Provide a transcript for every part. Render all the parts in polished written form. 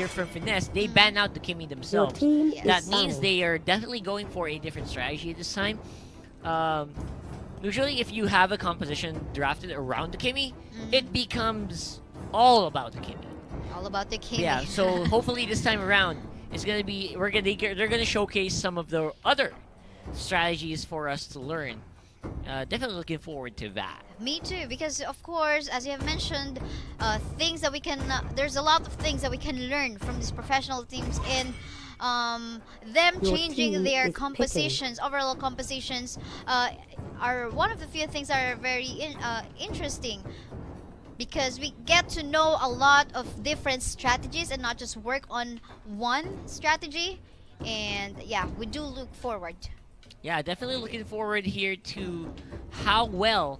here from Finesse, they ban out the Kimmy themselves. Yes. That means they are definitely going for a different strategy this time. Usually, if you have a composition drafted around the Kimmy, it becomes all about the Kimmy. All about the Kimmy. Yeah, so hopefully this time around, it's gonna be they're gonna showcase some of the other strategies for us to learn. Definitely looking forward to that. Me too, because of course, as you have mentioned, things that we can. There's a lot of things that we can learn from these professional teams in them Your changing team their is compositions, overall compositions, are one of the few things that are very interesting. Because we get to know a lot of different strategies and not just work on one strategy. And yeah, we do look forward. Yeah, definitely looking forward here to how well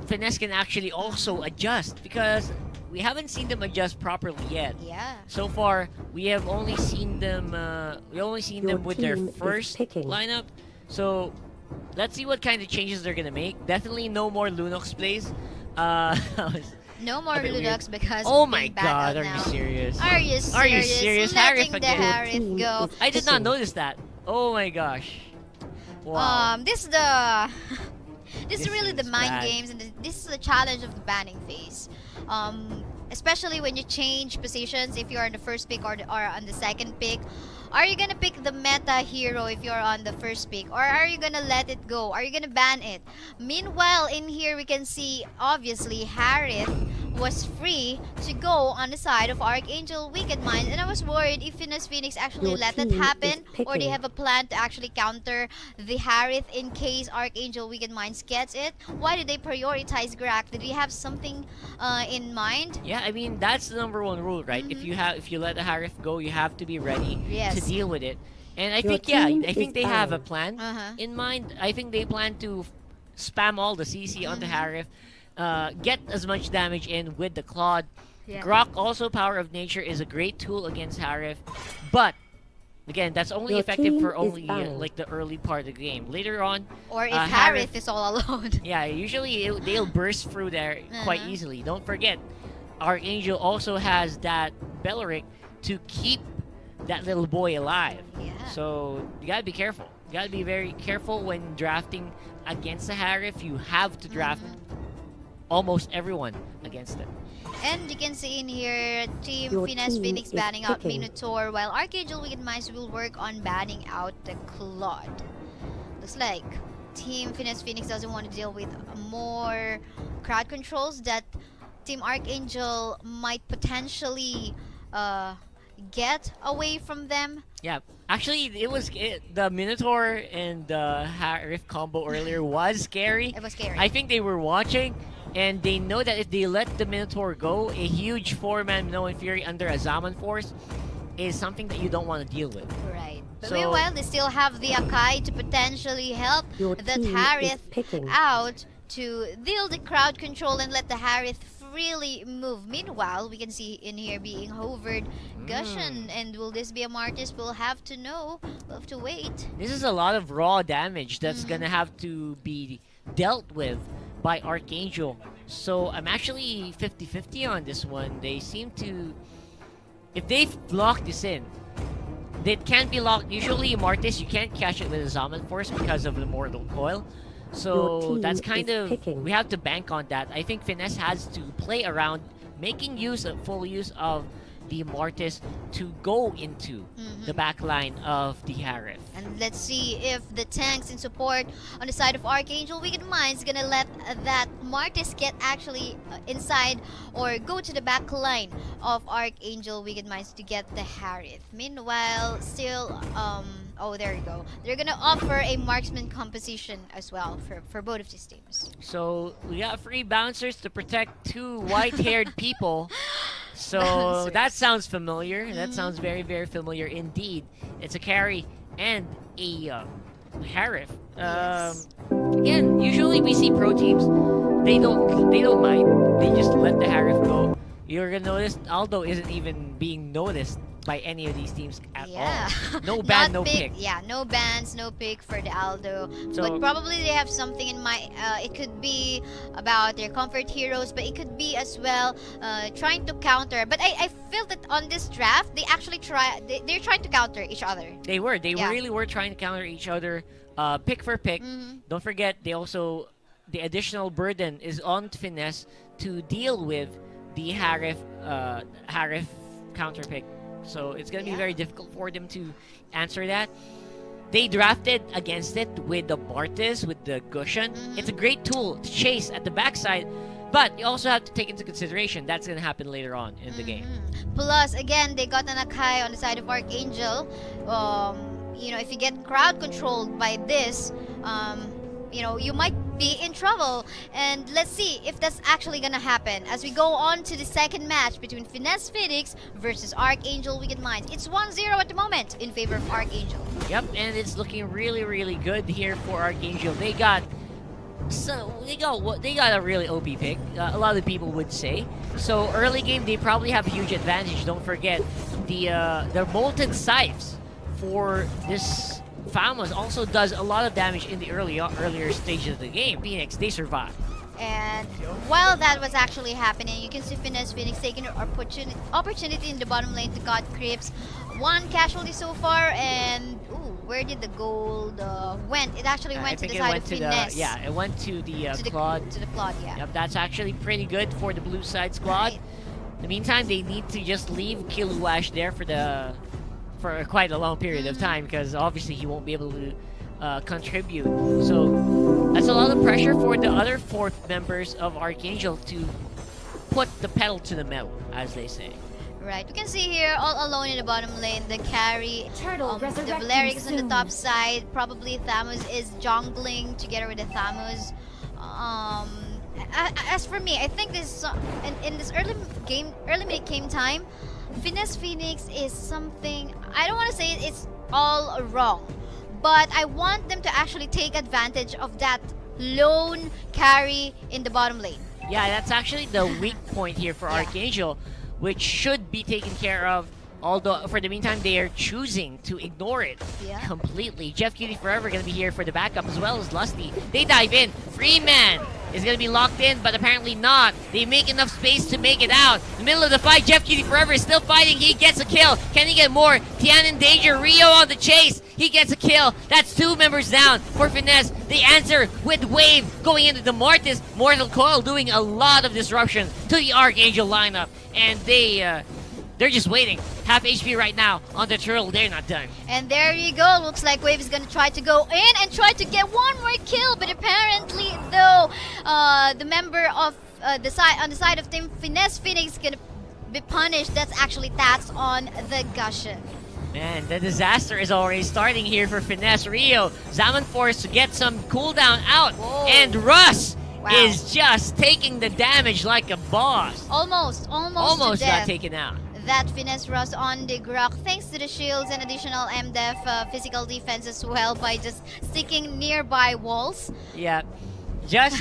Finesse can actually also adjust, because we haven't seen them adjust properly yet. Yeah. So far, we have only seen them. Your With their team is first picking. lineup. So let's see what kind of changes they're gonna make. Definitely no more Lunox plays. No more A bit weird. Ludux because Oh it's my being banned god, out are now. you serious? Are you serious? Are you serious? Letting Harith the again. Harith go. I did not notice that. Oh my gosh. Wow. This is the this is This really the is mind bad. games, and this is the challenge of the banning phase. Especially when you change positions, if you're on the first pick or on the second pick. Are you gonna pick the meta hero if you're on the first pick, or are you gonna let it go? Are you gonna ban it? Meanwhile, in here we can see obviously Harith was free to go on the side of Archangel Wicked Mind, and I was worried if Finesse Phoenix actually Your let that team is happen, or they picking. have a plan to actually counter the Harith in case Archangel Wicked Minds gets it. Why did they prioritize Grak? Did he have something in mind? Yeah, I mean that's the number one rule, right? If you let the Harith go, you have to be ready Yes. to deal with it. And I Your think I team think is they have a banned. plan Uh-huh. in mind. I think they plan to spam all the CC on the Harith, get as much damage in with the Claude. Yeah. Grok, also Power of Nature, is a great tool against Harith, but again, that's only Your effective team for is only banned. like the early part of the game. Later on, Or if Harith- Harith is all alone. yeah, usually they'll burst through there quite Uh-huh. easily. Don't forget, Archangel also has that Belleric to keep that little boy alive. Yeah. So you gotta be careful. You gotta be very careful when drafting against the Harith. You have to draft almost everyone against them. And you can see in here, Team Your Finesse team Phoenix is banning out picking. Minotaur, while Archangel Wicked Minds will work on banning out the Claude. Looks like Team Finesse Phoenix doesn't want to deal with more crowd controls that Team Archangel might potentially get away from them. Yeah, actually, the Minotaur and the Harith combo earlier was scary. It was scary. I think they were watching, and they know that if they let the Minotaur go, a huge 4-man Minoan Fury under a Zaman Force is something that you don't want to deal with. Right. But So- meanwhile, they still have the Akai to potentially help Your the team is Harith picking. out to deal the crowd control and let the Harith freely move. Meanwhile, we can see in here being hovered Gushen, and will this be a Martis? We'll have to know. We'll have to wait. This is a lot of raw damage that's gonna have to be dealt with by Archangel. So I'm actually 50-50 on this one. They seem to... If they lock this in, it can't be locked. Usually Martis, you can't catch it with a Zaman Force because of the Mortal Coil. Your So team that's is kind of... picking. We have to bank on that. I think Finesse has to play around, making full use of the Martis to go into the back line of the Harith. And let's see if the tanks in support on the side of Archangel Wicked Minds gonna let that Martis get actually inside or go to the back line of Archangel Wicked Minds to get the Harith. Meanwhile, still, oh, there you go. They're gonna offer a marksman composition as well for both of these teams. So we got free bouncers to protect two white-haired people. So Bouncers. that sounds familiar. That sounds very, very familiar indeed. It's a carry and a Harith. Yes. Again, usually we see pro teams, they don't mind. They just let the Harith go. You're gonna notice Aldo isn't even being noticed by any of these teams at Yeah. all. No ban, no Not pick. Yeah, no bans, no pick for the Aldo. So- but probably they have something in mind. It could be about their comfort heroes, but it could be as well trying to counter. But I feel that on this draft, they actually they're trying to counter each other. They were. They Yeah. really were trying to counter each other, pick for pick. Mhm. Don't forget, they also the additional burden is on Finesse to deal with the Harith counter pick. So it's gonna be Yeah. very difficult for them to answer that. They drafted against it with the Mortis, with the Gushan. Mhm. It's a great tool to chase at the backside, but you also have to take into consideration that's gonna happen later on in the game. Plus, again, they got an Akai on the side of Archangel. If you get crowd controlled by this, you might be in trouble. And let's see if that's actually gonna happen as we go on to the second match between Finesse Phoenix versus Arkangel Wicked Minds. It's 1-0 at the moment in favor of Arkangel. Yep, and it's looking really, really good here for Archangel. They got a really OP pick. A lot of people would say. So early game, they probably have a huge advantage. Don't forget the molten scythes for this Famous also does a lot of damage in the earlier stages of the game. Phoenix, they survive. And while that was actually happening, you can see Finesse Phoenix taking an opportunity in the bottom lane to cut creeps. One casualty so far, and where did the gold went? It actually I went to think the it side went of to Finesse. it went to the to the Claude. To the Claude, yeah. Yep, that's actually pretty good for the blue side squad. Right. In the meantime, they need to just leave Kiluash there for quite a long period of time, because obviously he won't be able to contribute. So that's a lot of pressure for the other 4 members of Archangel to put the pedal to the metal, as they say. Right, we can see here all alone in the bottom lane, the carry, Turtle the resurrecting Valeric is on the soon. top side, probably Thamus is jungling together with the Thamus. As for me, I think this in this early mid game time, Finesse Phoenix is something, I don't want to say it's all wrong, but I want them to actually take advantage of that lone carry in the bottom lane. Yeah, that's actually the weak point here for Yeah. Archangel, which should be taken care of. Although, for the meantime, they are choosing to ignore it Yeah. completely. Jeff Cutie Forever going to be here for the backup, as well as Lusty. They dive in. Freeman is going to be locked in, but apparently not. They make enough space to make it out. In the middle of the fight, Jeff Cutie Forever is still fighting. He gets a kill. Can he get more? Tian in danger. Rio on the chase. He gets a kill. That's 2 members down for Finesse. They answer with Wave going into the Mortis. Mortal Coil doing a lot of disruption to the Archangel lineup. And they're just waiting. Half HP right now on the turtle. They're not done. And there you go. Looks like Wave is gonna try to go in and try to get one more kill, but apparently, though, the member of on the side of Team Finesse Phoenix gonna be punished. That's actually Tats on the Gushan. Man, the disaster is already starting here for Finesse. Rio, Zaman forced to get some cooldown out, Whoa. and Russ Wow. is just taking the damage like a boss. Almost to Almost got death. taken out. That Finesse Russ on the Grok, thanks to the shields and additional MDef physical defense as well by just sticking nearby walls. Yeah, just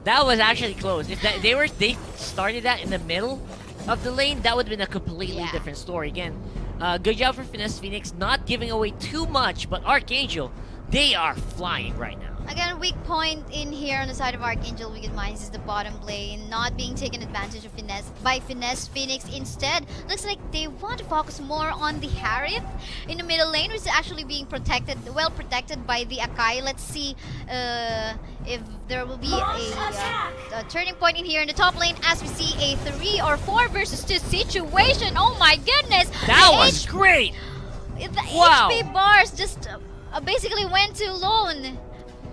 that was actually close. If they started that in the middle of the lane, that would have been a completely Yeah. different story. Again, good job for Finesse Phoenix, not giving away too much, but Archangel, they are flying right now. Again, weak point in here on the side of Archangel Wicked Minds is the bottom lane, not being taken advantage of by Finesse Phoenix. Instead, looks like they want to focus more on the Harith in the middle lane, which is actually being well protected by the Akai. Let's see if there will be a turning point in here in the top lane as we see a 3 or 4 versus 2 situation. Oh my goodness! That The was great! The Wow. HP bars just basically went to lone.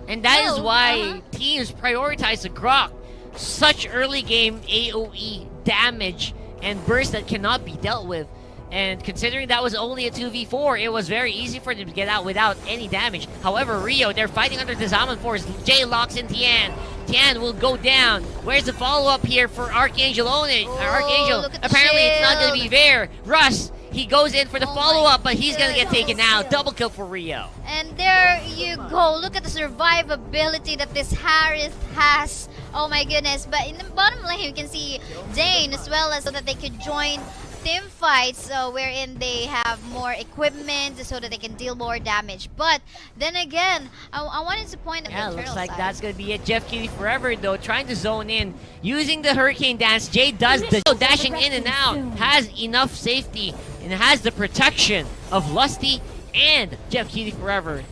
And that is Oh, why teams prioritize the Grok. Such early game AoE damage and burst that cannot be dealt with. And considering that was only a 2v4, it was very easy for them to get out without any damage. However, Rio, they're fighting under the Zaman Force. Jay locks in Tian. Tian will go down. Where's the follow-up here for Archangel? Archangel, look at the apparently it's not going to shield. be there. Russ, he goes in for the Oh my follow-up, but he's going to get taken goodness. out. Double kill for Rio. And there you go. Look at the survivability that this Harith has. Oh my goodness. But in the bottom lane, you can see Dane as well as so that they could join team fights wherein they have more equipment so that they can deal more damage. But then again, I wanted to point at Yeah, the looks turtle like side. that's gonna be it. Jeff Keighley forever though, trying to zone in, using the hurricane dance. Jay does the dashing in and out, has enough safety, and has the protection of Lusty and Jeff Keighley forever.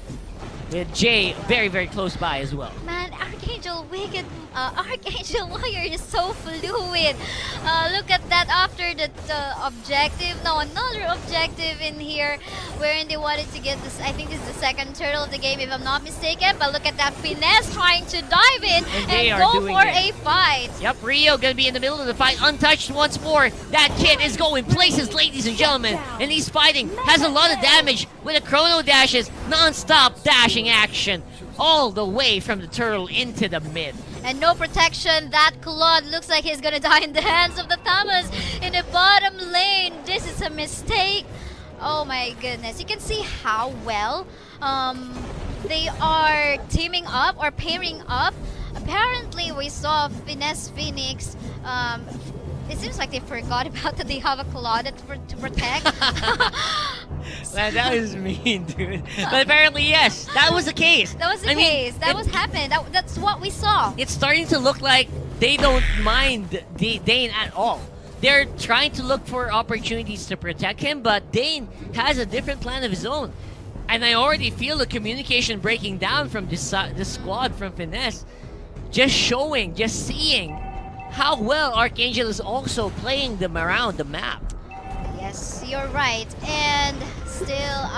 With Jay very, very close by as well. Man, Arkangel Wicked, Arkangel Warrior is so fluid. Look at that after that objective. No, another objective in here wherein they wanted to get this. I think this is the second turtle of the game if I'm not mistaken. But look at that Finesse trying to dive in and go for a fight. Yep, Rio gonna be in the middle of the fight, untouched once more. That kid is going places, ladies and gentlemen. And he's fighting, has a lot of damage with a chrono dashes, non-stop dashing action all the way from the turtle into the mid. And no protection. That Claude looks like he's gonna die in the hands of the Thamas in the bottom lane. This is a mistake. Oh my goodness. You can see how well they are teaming up or pairing up. Apparently we saw Finesse Phoenix. It seems like they forgot about that they have a Claude to protect. Man, that was mean, dude. But apparently, yes, that was the case. That was the case. That was happening. That's what we saw. It's starting to look like they don't mind Dane at all. They're trying to look for opportunities to protect him, but Dane has a different plan of his own. And I already feel the communication breaking down from this squad from Finesse. Just showing, just seeing how well Arkangel is also playing them around the map. Yes, you're right. And still,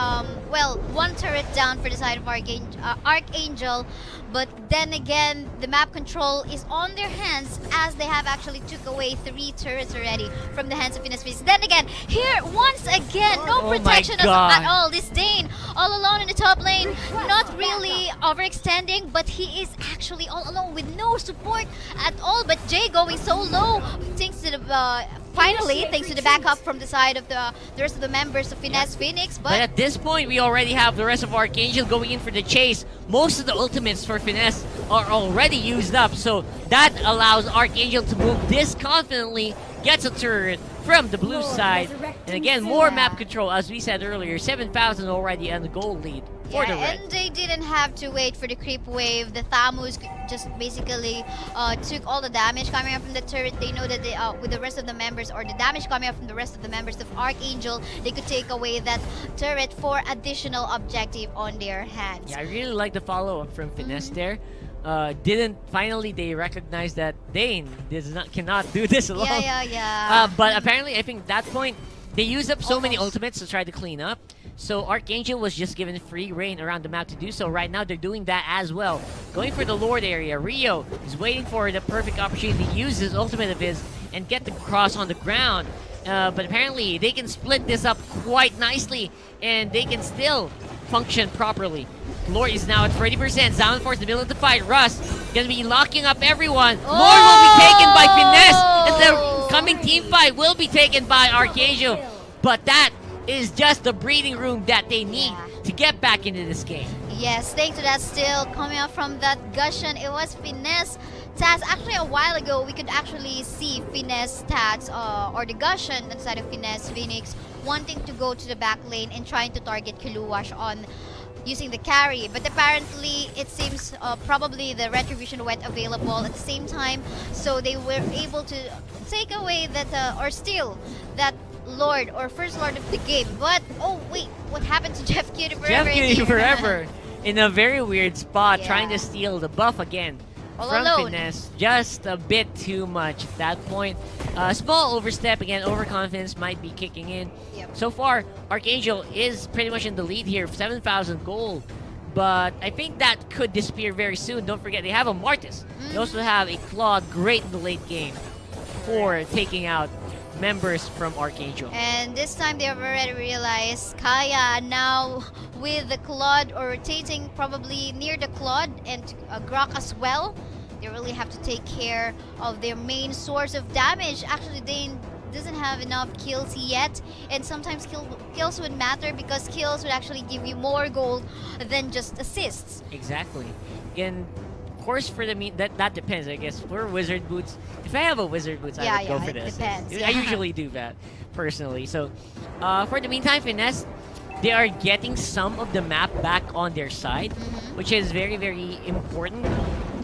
well, one turret down for the side of Arkangel. But then again, the map control is on their hands as they have actually took away 3 turrets already from the hands of Finesse Phoenix. Then again, here, once again, no protection at all. This Dane, all alone in the top lane, not really overextending, but he is actually all alone with no support at all. But Jay going so low, thanks to the... Finally, thanks to the backup from the side of the rest of the members of Finesse Phoenix. But at this point, we already have the rest of Arkangel going in for the chase. Most of the ultimates for Finesse are already used up, so that allows Arkangel to move this confidently, gets a turret from the blue side. And again, more map control, as we said earlier, 7,000 already on the goal lead for the red. And they didn't have to wait for the creep wave. The Thamus just basically took all the damage coming up from the turret. They know that they, with the rest of the members, or the damage coming up from the rest of the members of Arkangel, they could take away that turret for additional objective on their hands. Yeah, I really like the follow-up from Finesse there. Finally they recognize that Dane cannot do this alone. Yeah. But apparently, I think at that point, they used up so many ultimates to try to clean up. So Arkangel was just given free reign around the map to do so. Right now, they're doing that as well. Going for the Lord area. Rio is waiting for the perfect opportunity to use his ultimate of his and get the cross on the ground. But apparently, they can split this up quite nicely, and they can still function properly. Lord is now at 30%. Zaman Force in the middle of the fight. Russ gonna be locking up everyone. Lord will be taken by Finesse, and the coming team fight will be taken by Arkangel. But that is just the breathing room that they need to get back into this game. Yes, thanks to that still coming up from that Gusion, it was Finesse stats. Actually, a while ago, we could actually see Finesse stats, or the Gusion on the side of Finesse Phoenix, wanting to go to the back lane and trying to target Kiluwash on using the carry. But apparently, it seems probably the Retribution went available at the same time, so they were able to take away that, or steal that Lord or first Lord of the game. But oh wait, what happened to Jeff Keighley forever? Jeff Keighley forever in a very weird spot, trying to steal the buff again from Finesse. Just a bit too much at that point. Small overstep again, overconfidence might be kicking in. So far, Arkangel is pretty much in the lead here, 7,000 gold. But I think that could disappear very soon. Don't forget, they have a Martis. They also have a Claude, great in the late game for taking out members from Arkangel. And this time they have already realized Kaya now with the Claude, or rotating probably near the Claude, and Grok as well. They really have to take care of their main source of damage. Actually, Dane doesn't have enough kills yet, and sometimes kills would matter because kills would actually give you more gold than just assists. Exactly. Again, course, for the that depends. I guess for wizard boots, if I have a wizard boots, I Yeah, would go yeah, for it this. depends, I yeah. usually do that personally. So, for the meantime, finesse, they are getting some of the map back on their side, which is very very important.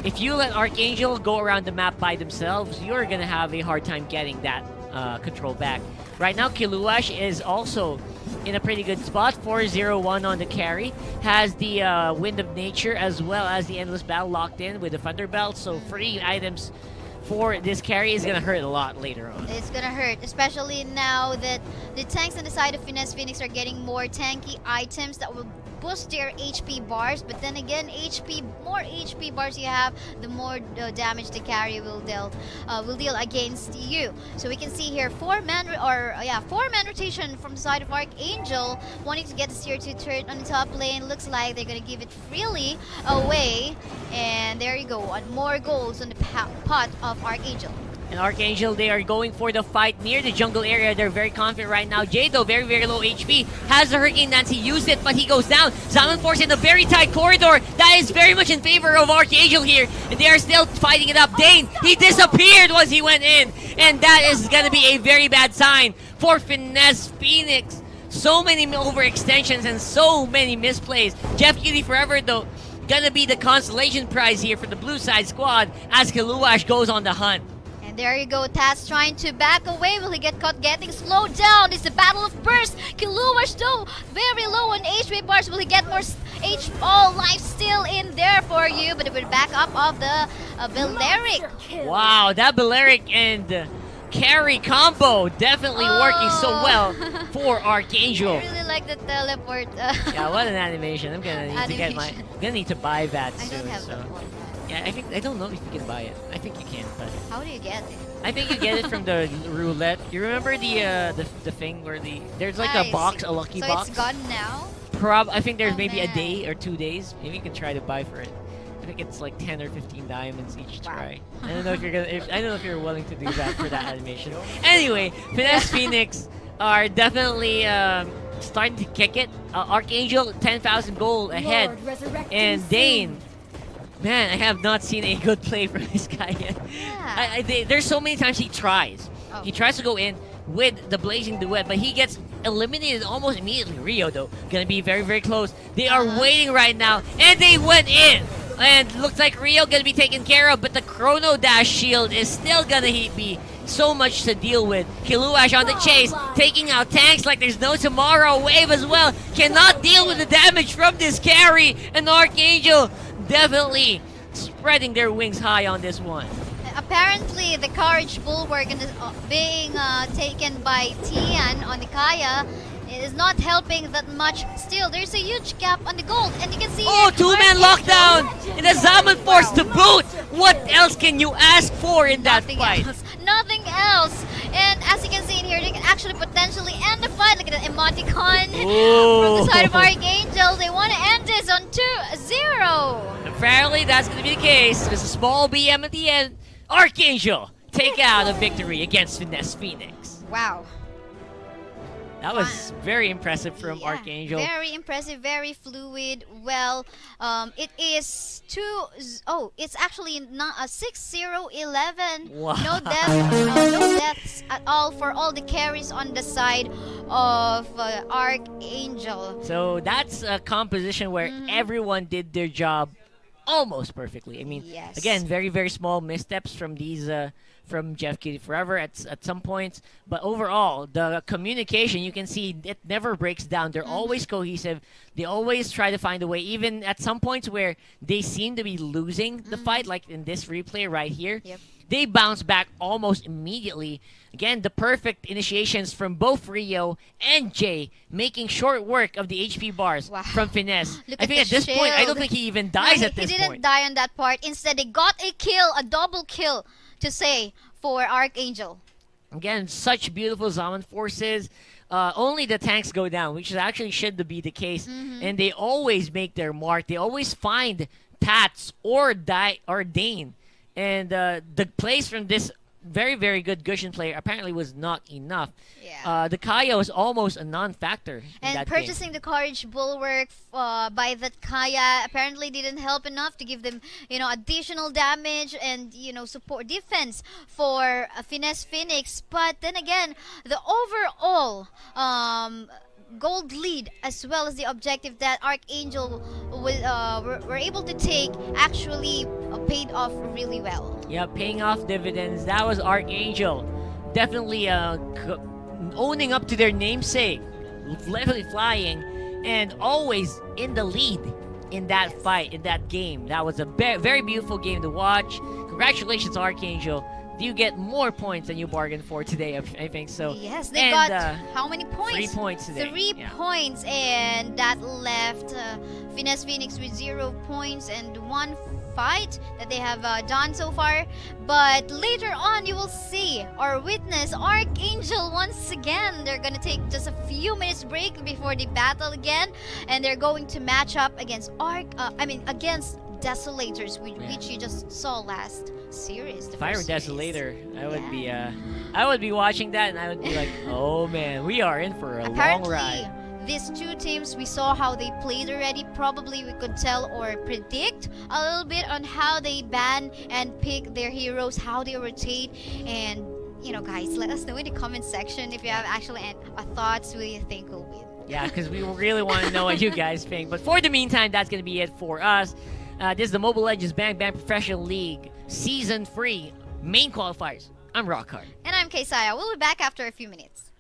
If you let Archangel go around the map by themselves, you're gonna have a hard time getting that control back. Right now, Kiluash is also in a pretty good spot. 4-0-1 on the carry. Has the Wind of Nature as well as the Endless Battle locked in with the Thunderbelt. So free items for this carry is going to hurt a lot later on. It's gonna hurt, especially now that the tanks on the side of Finesse Phoenix are getting more tanky items that will boost their HP bars. But then again, more HP bars you have, the more damage the carry will deal against you. So we can see here 4-man rotation from the side of Archangel, wanting to get the tier 2 turret on the top lane. Looks like they're gonna give it freely away, and there you go, more goals on the pot of Archangel. And Archangel, they are going for the fight near the jungle area. They're very confident right now. Jay, though, very, very low HP. Has the Hurricane Dance. He used it, but he goes down. Zaman Force in a very tight corridor. That is very much in favor of Archangel here. And they are still fighting it up. Dane, he disappeared once he went in. And that is going to be a very bad sign for Finesse Phoenix. So many overextensions and so many misplays. Jeff Keighley Forever, though, gonna be the consolation prize here for the blue side squad as Kiluash goes on the hunt. There you go, Taz trying to back away. Will he get caught getting slowed down? It's the Battle of Burst. Kiluash though, very low on HP bars. Will he get more life still in there for you? But it will back up of the Balearic. Wow, that Balearic and carry combo definitely working so well for Archangel. I really like the teleport. Yeah, what an animation. I'm gonna need to buy that I soon. don't have So. that one. Yeah, I don't know if you can buy it. I think you can, but How do you get it? I think you get it from the roulette. You remember the thing where there's like a I box, see. a lucky So box. it's gone now? I think there's Oh, maybe a man. day or 2 days. Maybe you can try to buy for it. I think it's like 10 or 15 diamonds each Wow. try. I don't know if you're I don't know if you're willing to do that for that animation. Anyway, Finesse Phoenix are definitely starting to kick it. Archangel 10,000 gold ahead, and Dane. Man, I have not seen a good play from this guy yet. Yeah. There's so many times he tries. Oh. He tries to go in with the Blazing Duet, but he gets eliminated almost immediately. Rio, though, gonna be very, very close. They are waiting right now, and they went in. And looks like Rio gonna be taken care of, but the Chrono Dash shield is still gonna be so much to deal with. Kiluash on the chase, taking out tanks like there's no tomorrow. Wave as well cannot deal with the damage from this carry, and Archangel definitely spreading their wings high on this one. Apparently, the Courage Bulwark is being taken by Tian on the Kaya is not helping that much. Still, there's a huge gap on the gold, and you can see Oh, here, two-man Archangel- lockdown in the Zaman Force to boot. What else can you ask for in that Nothing fight? else. Nothing else. And as you can see in here, they can actually potentially end the fight. Look at the emoticon from the side of Archangel. They want to end this on 2-0. Apparently, that's going to be the case. There's a small BM at the end. Archangel take out a victory against Finesse Phoenix. Wow. That was very impressive from Yeah, Archangel. Very impressive, very fluid. Well, it is it's actually not a 6-0-11. Wow. No deaths at all for all the carries on the side of Archangel. So that's a composition where everyone did their job almost perfectly. I mean, Yes. again, very, very small missteps from these from Jeff Keighley Forever at some points, but overall the communication, you can see it never breaks down. They're always cohesive. They always try to find a way, even at some points where they seem to be losing the fight, like in this replay right here. Yep. They bounce back almost immediately. Again, the perfect initiations from both Rio and Jay, making short work of the HP bars Wow. from Finesse. Look I at think the at this point, I don't shield. think he even dies No, at this he didn't point. die on that part. Instead, they got a kill, a double kill to say for Archangel. Again, such beautiful Zaman forces. Only the tanks go down, which actually should be the case. And they always make their mark. They always find Pats or Dane. And the plays from this very, very good Gushin player apparently was not enough. Yeah. The Kaya was almost a non-factor in And that purchasing the Courage Bulwark by that Kaya apparently didn't help enough to give them, additional damage and, support defense for Finesse Phoenix. But then again, the overall gold lead as well as the objective that Arkangel were able to take actually paid off really well. game. Yeah, paying off dividends. That was Arkangel. Definitely owning up to their namesake. Literally flying and always in the lead in that fight, in that game. That was a very beautiful game to watch. Congratulations, Arkangel. You get more points than you bargained for today, I think so. Yes, they And, got how many points? 3 points today. 3 Yeah. points, and that left Finesse Phoenix with 0 points and 1 fight that they have done so far. But later on, you will see or witness Arkangel once again. They're gonna take just a few minutes break before they battle again, and they're going to match up against against Desolators, which you just saw last series. The Fire first series. Desolator. I would be watching that and I would be like, oh man, we are in for a long ride. These two teams, we saw how they played already. Probably we could tell or predict a little bit on how they ban and pick their heroes, how they rotate, and guys, let us know in the comment section if you have actually thoughts who you think will win. Yeah, because we really want to know what you guys think. But for the meantime, that's going to be it for us. This is the Mobile Legends Bang Bang Professional League Season 3 main qualifiers. I'm Rockhard. And I'm Kaysaya. We'll be back after a few minutes.